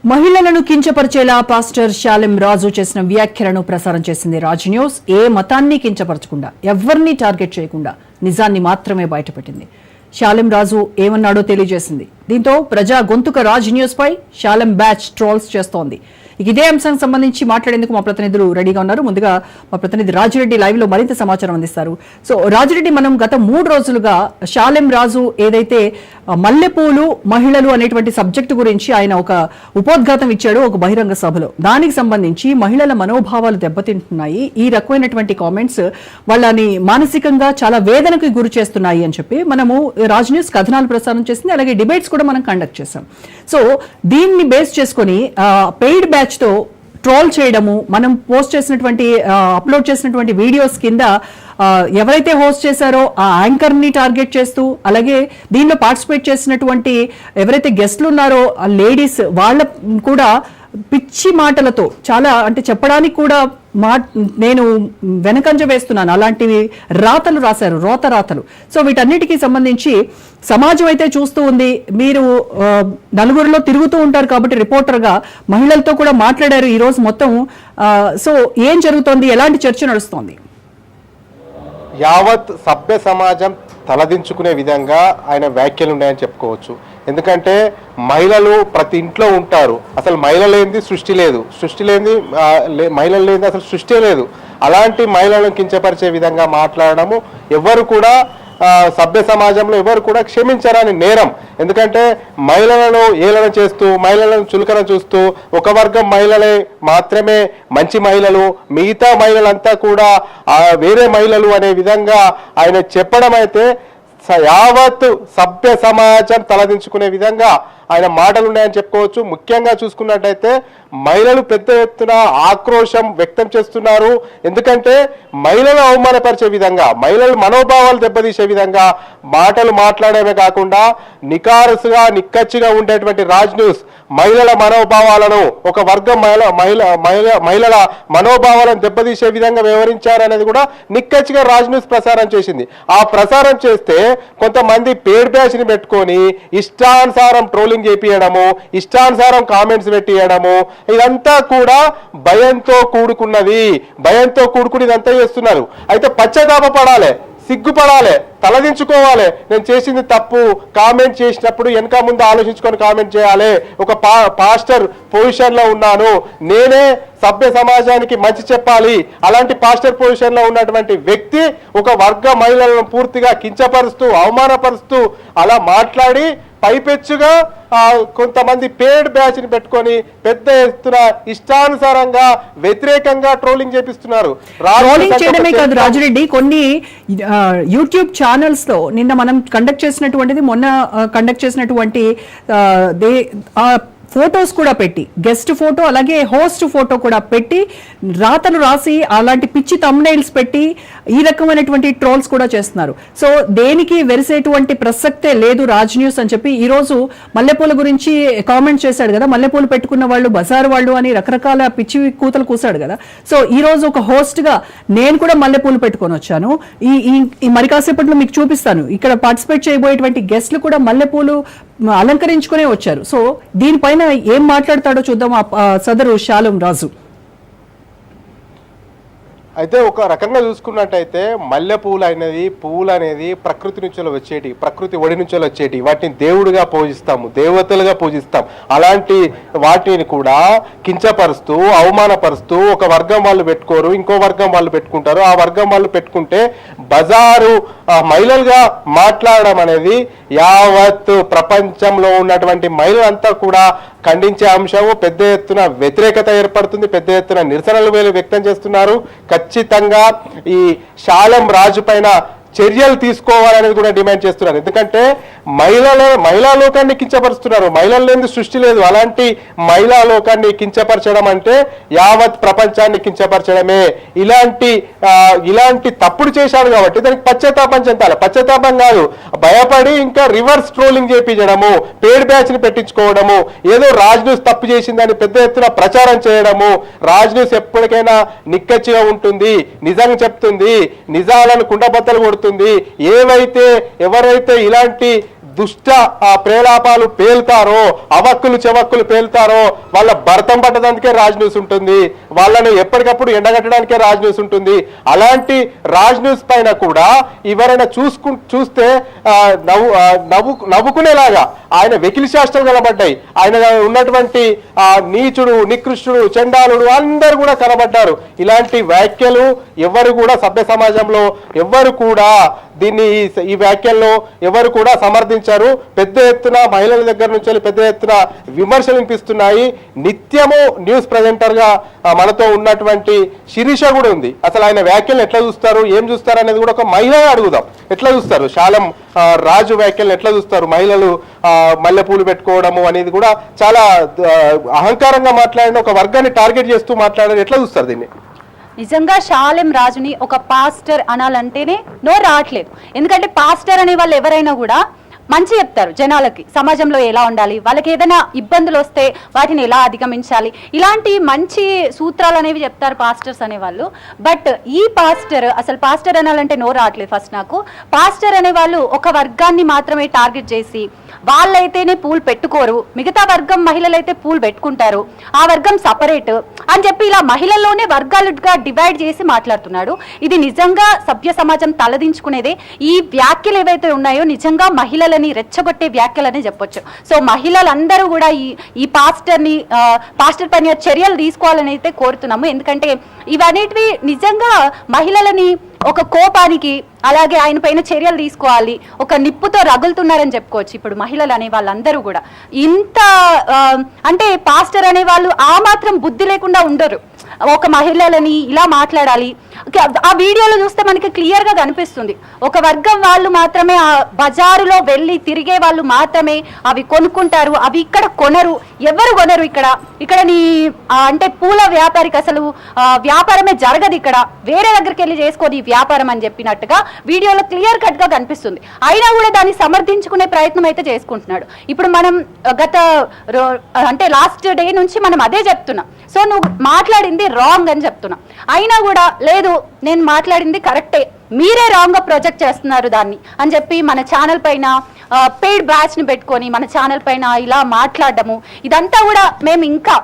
మహిళలను కించపరిచేలా పాస్టర్ శాలెం రాజు చేసిన వ్యాఖ్యలను ప్రసారం చేసింది రాజ్ న్యూస్. ఏ మతాన్ని కించపరచకుండా, ఎవరిని టార్గెట్ చేయకుండా నిజాన్ని మాత్రమే బయటపెట్టింది. శాలెం రాజు ఏమన్నాడో తెలియజేసింది. దీంతో ప్రజా గొంతుక రాజ్ న్యూస్ పై శాలెం బ్యాచ్ ట్రోల్స్ చేస్తోంది. ఇదే అంశానికి సంబంధించి మాట్లాడేందుకు మా ప్రతినిధులు రెడీగా ఉన్నారు. ముందుగా మా ప్రతినిధి రాజిరెడ్డి లైవ్ లో మరింత సమాచారం అందిస్తారు. సో రాజిరెడ్డి, మనం గత 3 రోజులుగా శాలెం రాజు ఏదైతే మల్లెపూలు మహిళలు అనేటువంటి సబ్జెక్టు గురించి ఆయన ఒక ఉపోద్ఘాతం ఇచ్చాడు ఒక బహిరంగ సభలో. దానికి సంబంధించి మహిళల మనోభావాలు దెబ్బతింటున్నాయి, ఈ రకమైనటువంటి కామెంట్స్ వాళ్ళని మానసికంగా చాలా వేదనకు గురి చేస్తున్నాయి అని చెప్పి మనము రాజ్ న్యూస్ కథనాలు ప్రసారం చేసింది, అలాగే డిబేట్స్ కూడా మనం కండక్ట్ చేసాం. సో దీన్ని బేస్ చేసుకొని పెయిడ్ బ్యాచ్ తో ట్రోల్ చేయడము, మనం పోస్ట్ చేసినటువంటి అప్లోడ్ చేసినటువంటి వీడియోస్ కింద ఎవరైతే హోస్ట్ చేశారో ఆ యాంకర్ ని టార్గెట్ చేస్తూ, అలాగే దీనిలో పార్టిసిపేట్ చేసినటువంటి ఎవరైతే గెస్ట్లు ఉన్నారో ఆ లేడీస్ వాళ్ళ కూడా పిచ్చి మాటలతో, చాలా అంటే చెప్పడానికి కూడా నేను వెనకంజ వేస్తున్నాను అలాంటివి రాతలు రాశారు, రాతలు. సో వీటన్నిటికీ సంబంధించి సమాజం అయితే చూస్తూ ఉంది. మీరు నలుగురిలో తిరుగుతూ ఉంటారు కాబట్టి రిపోర్టర్గా మహిళలతో కూడా మాట్లాడారు ఈ రోజు మొత్తం. సో ఏం జరుగుతోంది, ఎలాంటి చర్చ నడుస్తోంది? యావత్ సభ్య సమాజం తలదించుకునే విధంగా ఆయన వ్యాఖ్యలు ఉన్నాయని చెప్పుకోవచ్చు. ఎందుకంటే మహిళలు ప్రతి ఇంట్లో ఉంటారు. అసలు మహిళ లేనిది సృష్టి లేదు, సృష్టి లేనిది మహిళలు లేనిది అసలు సృష్టి లేదు. అలాంటి మహిళలను కించపరిచే విధంగా మాట్లాడడము ఎవరు కూడా సభ్య సమాజంలో ఎవరు కూడా క్షమించరాని నేరం. ఎందుకంటే మహిళలను ఏలన చేస్తూ, మహిళలను చులకన చూస్తూ, ఒక వర్గం మహిళలే మాత్రమే మంచి మహిళలు, మిగతా మహిళలంతా కూడా వేరే మహిళలు అనే విధంగా ఆయన చెప్పడం అయితే యావత్ సభ్య సమాజం తలదించుకునే విధంగా ఆయన మాటలు ఉన్నాయని చెప్పుకోవచ్చు. ముఖ్యంగా చూసుకున్నట్టయితే మహిళలు పెద్ద ఎత్తున ఆక్రోశం వ్యక్తం చేస్తున్నారు. ఎందుకంటే మహిళలు అవమానపరిచే విధంగా, మహిళలు మనోభావాలు దెబ్బతీసే విధంగా మాటలు మాట్లాడమే కాకుండా నికారసుగా నిక్కచ్చిగా ఉండేటువంటి రాజ్ న్యూస్ మహిళల మనోభావాలను, ఒక వర్గం మహిళల మనోభావాలను దెబ్బతీసే విధంగా వ్యవహరించారనేది కూడా నిక్కచ్చిగా రాజ్ న్యూస్ ప్రసారం చేసింది. ఆ ప్రసారం చేస్తే కొంతమంది పేడ్ బ్యాచ్ ని పెట్టుకొని ఇష్టానుసారం ట్రోలింగ్ చేపియడము, ఇష్టానుసారం కామెంట్స్ పెట్టియడము, ఇదంతా కూడా భయంతో కూడుకున్నది. భయంతో కూడుకుని ఇదంతా చేస్తున్నారు. అయితే పశ్చాత్తాపపడాలి, సిగ్గుపడాలి, తలదించుకోవాలి. నేను చేసింది తప్పు, కామెంట్ చేసినప్పుడు వెనక ముందు ఆలోచించుకొని కామెంట్ చేయాలి. ఒక పాస్టర్ పొజిషన్లో ఉన్నాను, నేనే సభ్య సమాజానికి మంచి చెప్పాలి. అలాంటి పాస్టర్ పొజిషన్లో ఉన్నటువంటి వ్యక్తి ఒక వర్గ మహిళలను పూర్తిగా కించపరుస్తూ, అవమానపరుస్తూ అలా మాట్లాడి పైపెచ్చుగా కొంతమంది పేడ్ బ్యాచ్ ని పెట్టుకొని పెద్ద ఎత్తున ఇష్టానుసారంగా వ్యతిరేకంగా ట్రోలింగ్ చేపిస్తున్నారు. ట్రోలింగ్ చేయడమే కాదు రాజిరెడ్డి, కొన్ని యూట్యూబ్ ఛానల్స్ లో నిన్న మనం కండక్ట్ చేసినటువంటిది, మొన్న కండక్ట్ చేసినటువంటి ఫోటోస్ కూడా పెట్టి, గెస్ట్ ఫోటో అలాగే హోస్ట్ ఫోటో కూడా పెట్టి రాతలు రాసి అలాంటి పిచ్చి థంబ్నెయిల్స్ పెట్టి ఈ రకమైనటువంటి ట్రోల్స్ కూడా చేస్తున్నారు. సో దేనికి వెరిసేటువంటి ప్రసక్తే లేదు రాజ్ న్యూస్ అని చెప్పి ఈ రోజు మల్లెపూల గురించి కామెంట్ చేశాడు కదా, మల్లెపూలు పెట్టుకున్న వాళ్ళు బజారు వాళ్ళు అని రకరకాల పిచ్చి కూతలు కూసాడు కదా. సో ఈ రోజు ఒక హోస్ట్ గా నేను కూడా మల్లెపూలు పెట్టుకొని వచ్చాను. ఈ మరి కాసేపట్లో మీకు చూపిస్తాను. ఇక్కడ పార్టిసిపేట్ చేయబోయేటువంటి గెస్ట్లు కూడా మల్లెపూలు అలంకరించుకునే వచ్చారు. సో దీనిపైన ఏం మాట్లాడతాడో చూద్దాం సదరు శాలెం రాజు. అయితే ఒక రకంగా చూసుకున్నట్టయితే మల్లె పువ్వులు అనేది ప్రకృతి నుంచి వచ్చేటి, ప్రకృతి ఒడి నుంచి వచ్చేటి, వాటిని దేవుడిగా పూజిస్తాము, దేవతలుగా పూజిస్తాం. అలాంటి వాటిని కూడా కించపరుస్తూ, అవమానపరుస్తూ ఒక వర్గం వాళ్ళు పెట్టుకోరు, ఇంకో వర్గం వాళ్ళు పెట్టుకుంటారు. ఆ వర్గం వాళ్ళు పెట్టుకుంటే బజారు మహిళలుగా మాట్లాడడం అనేది యావత్ ప్రపంచంలో ఉన్నటువంటి మహిళలంతా కూడా ఖండించే అంశము. పెద్ద ఎత్తున వ్యతిరేకత ఏర్పడుతుంది, పెద్ద ఎత్తున నిరసనలు వ్యక్తం చేస్తున్నారు. ఖచ్చితంగా ఈ శాలెం రాజు పైన చర్యలు తీసుకోవాలనేది కూడా డిమాండ్ చేస్తున్నారు. ఎందుకంటే మహిళా లోకాన్ని కించపరుస్తున్నారు. మహిళలు లేని సృష్టి లేదు. అలాంటి మహిళా లోకాన్ని కించపరచడం అంటే యావత్ ప్రపంచాన్ని కించపరచడమే. ఇలాంటి తప్పుడు చేశాడు కాబట్టి దానికి పశ్చాత్తాపం చెందాలి. పశ్చాత్తాపం కాదు, భయపడి ఇంకా రివర్స్ ట్రోలింగ్ చేయించడము, పేడ్ బ్యాచ్ ని పెట్టించుకోవడము, ఏదో రాజ్ న్యూస్ తప్పు చేసిందని పెద్ద ఎత్తున ప్రచారం చేయడము. రాజ్ న్యూస్ ఎప్పటికైనా నిక్కచ్చిగా ఉంటుంది, నిజంగా చెప్తుంది, నిజాలను కుండబద్దలు కొడుతుంది. ఎవరైతే ఇలాంటి దుష్ట ప్రేలాపాలు పేలుతారో, అవక్కులు చెవక్కులు పేలుతారో వాళ్ళ భర్తం పట్టడానికే రాజ్ న్యూస్ ఉంటుంది, వాళ్ళని ఎప్పటికప్పుడు ఎండగట్టడానికే రాజ్ న్యూస్ ఉంటుంది. అలాంటి రాజ్ న్యూస్ పైన కూడా ఎవరైనా చూస్తే నవ్వుకునేలాగా ఆయన వెకిలి శాస్త్రాలు కనబడ్డాయి. ఆయన ఉన్నటువంటి నీచుడు, నికృష్టుడు, చండాలుడు అందరు కూడా కనబడ్డారు. ఇలాంటి వ్యాఖ్యలు ఎవరు కూడా సభ్య సమాజంలో ఎవరు కూడా దీన్ని ఈ వ్యాఖ్యల్లో ఎవరు కూడా సమర్థించారు. పెద్ద ఎత్తున మహిళల దగ్గర నుంచి పెద్ద ఎత్తున విమర్శలు వినిపిస్తున్నాయి. నిత్యము న్యూస్ ప్రెజెంటర్ గా మనతో ఉన్నటువంటి శిరీష కూడా ఉంది. అసలు ఆయన వ్యాఖ్యలను ఎట్లా చూస్తారు, ఏం చూస్తారు అనేది కూడా ఒక మహిళ అడుగుదాం. ఎట్లా చూస్తారు శాలం రాజు వ్యాఖ్యలను ఎట్లా చూస్తారు? మహిళలు మల్లెపూలు పెట్టుకోవడము అనేది కూడా చాలా అహంకారంగా మాట్లాడిన ఒక వర్గాన్ని టార్గెట్ చేస్తూ మాట్లాడారు. ఎట్లా చూస్తారు దీన్ని? నిజంగా శాలెం రాజుని ఒక పాస్టర్ అనాలంటేనే నోరు రావట్లేదు. ఎందుకంటే పాస్టర్ అనే వాళ్ళు ఎవరైనా కూడా మంచి చెప్తారు జనాలకి, సమాజంలో ఎలా ఉండాలి, వాళ్ళకి ఏదైనా ఇబ్బందులు వస్తే వాటిని ఎలా అధిగమించాలి, ఇలాంటి మంచి సూత్రాలు అనేవి చెప్తారు పాస్టర్స్ అనేవాళ్ళు. బట్ ఈ పాస్టర్ అసలు పాస్టర్ అనాలంటే నోరు రావట్లేదు. ఫస్ట్ నాకు పాస్టర్ అనేవాళ్ళు ఒక వర్గాన్ని మాత్రమే టార్గెట్ చేసి వాళ్ళైతేనే పూలు పెట్టుకోరు, మిగతా వర్గం మహిళలైతే పూలు పెట్టుకుంటారు, ఆ వర్గం సపరేట్ అని చెప్పి ఇలా మహిళల్లోనే వర్గాలుగా డివైడ్ చేసి మాట్లాడుతున్నాడు. ఇది నిజంగా సభ్య సమాజం తలదించుకునేదే. ఈ వ్యాఖ్యలు ఏవైతే ఉన్నాయో నిజంగా మహిళలని రెచ్చగొట్టే వ్యాఖ్యలని చెప్పొచ్చు. సో మహిళలందరూ కూడా ఈ పాస్టర్ పైన చర్యలు తీసుకోవాలని అయితే కోరుతున్నాము. ఎందుకంటే ఇవన్నిటివి నిజంగా మహిళలని ఒక కోపానికి, అలాగే ఆయన పైన చర్యలు తీసుకోవాలి, ఒక నిప్పుతో రగులుతున్నారని చెప్పుకోవచ్చు. ఇప్పుడు మహిళలు అనే వాళ్ళందరూ కూడా ఇంత అంటే పాస్టర్ అనే వాళ్ళు ఆ మాత్రం బుద్ధి లేకుండా ఉండరు. ఒక మహిళలని ఇలా మాట్లాడాలి. ఆ వీడియోలో చూస్తే మనకి క్లియర్గా కనిపిస్తుంది. ఒక వర్గం వాళ్ళు మాత్రమే ఆ బజారులో వెళ్ళి తిరిగే వాళ్ళు మాత్రమే అవి కొనుక్కుంటారు, అవి ఇక్కడ కొనరు, ఎవరు కొనరు. ఇక్కడ నీ అంటే పూల వ్యాపారికి అసలు వ్యాపారమే జరగదు, ఇక్కడ వేరే దగ్గరికి వెళ్ళి చేసుకొని వ్యాపారం అని చెప్పినట్టుగా వీడియోలో క్లియర్ కట్ గా కనిపిస్తుంది. అయినా కూడా దాన్ని సమర్థించుకునే ప్రయత్నం అయితే చేసుకుంటున్నాడు. ఇప్పుడు మనం అంటే లాస్ట్ డే నుంచి మనం అదే చెప్తున్నాం. సో నువ్వు మాట్లాడింది రాంగ్ అని చెప్తున్నా, అయినా కూడా లేదు నేను మాట్లాడింది కరెక్టే, మీరే రాంగ్ గా ప్రొజెక్ట్ చేస్తున్నారు దాన్ని అని చెప్పి మన ఛానల్ పైన పెయిడ్ బ్యాచ్ ని పెట్టుకొని మన ఛానల్ పైన ఇలా మాట్లాడడము, ఇదంతా కూడా మేము ఇంకా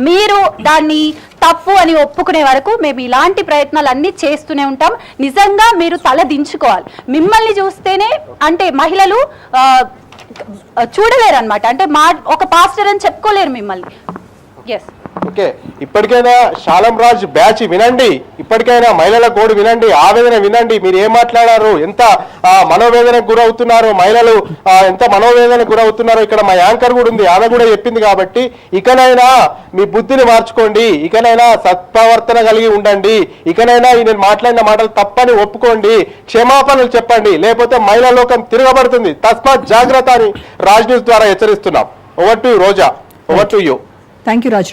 మీరు దాన్ని తప్పు అని ఒప్పుకునే వరకు మేము ఇలాంటి ప్రయత్నాలు అన్ని చేస్తూనే ఉంటాం. నిజంగా మీరు తల దించుకోవాలి. మిమ్మల్ని చూస్తేనే అంటే మహిళలు చూడలేరు అనమాట, అంటే ఒక పాస్టర్ అని చెప్పుకోలేరు మిమ్మల్ని. ఎస్, ఓకే, ఇప్పటికైనా శాలం రాజ్ బ్యాచ్ వినండి, ఇప్పటికైనా మహిళల గోడు వినండి, ఆవేదన వినండి. మీరు ఏం మాట్లాడారు, ఎంత మనోవేదనకు గురవుతున్నారు మహిళలు, ఎంత మనోవేదనకు గురవుతున్నారో ఇక్కడ మా యాంకర్ కూడా ఉంది, ఆమె కూడా చెప్పింది. కాబట్టి ఇకనైనా మీ బుద్ధిని మార్చుకోండి, ఇకనైనా సత్ప్రవర్తన కలిగి ఉండండి, ఇకనైనా నేను మాట్లాడిన మాటలు తప్పని ఒప్పుకోండి, క్షమాపణలు చెప్పండి, లేకపోతే మహిళా లోకం తిరగబడుతుంది. తస్మాత్ జాగ్రత్త అని రాజ్ న్యూస్ ద్వారా హెచ్చరిస్తున్నాం. Over to Roja, over to you. Thank you Raj.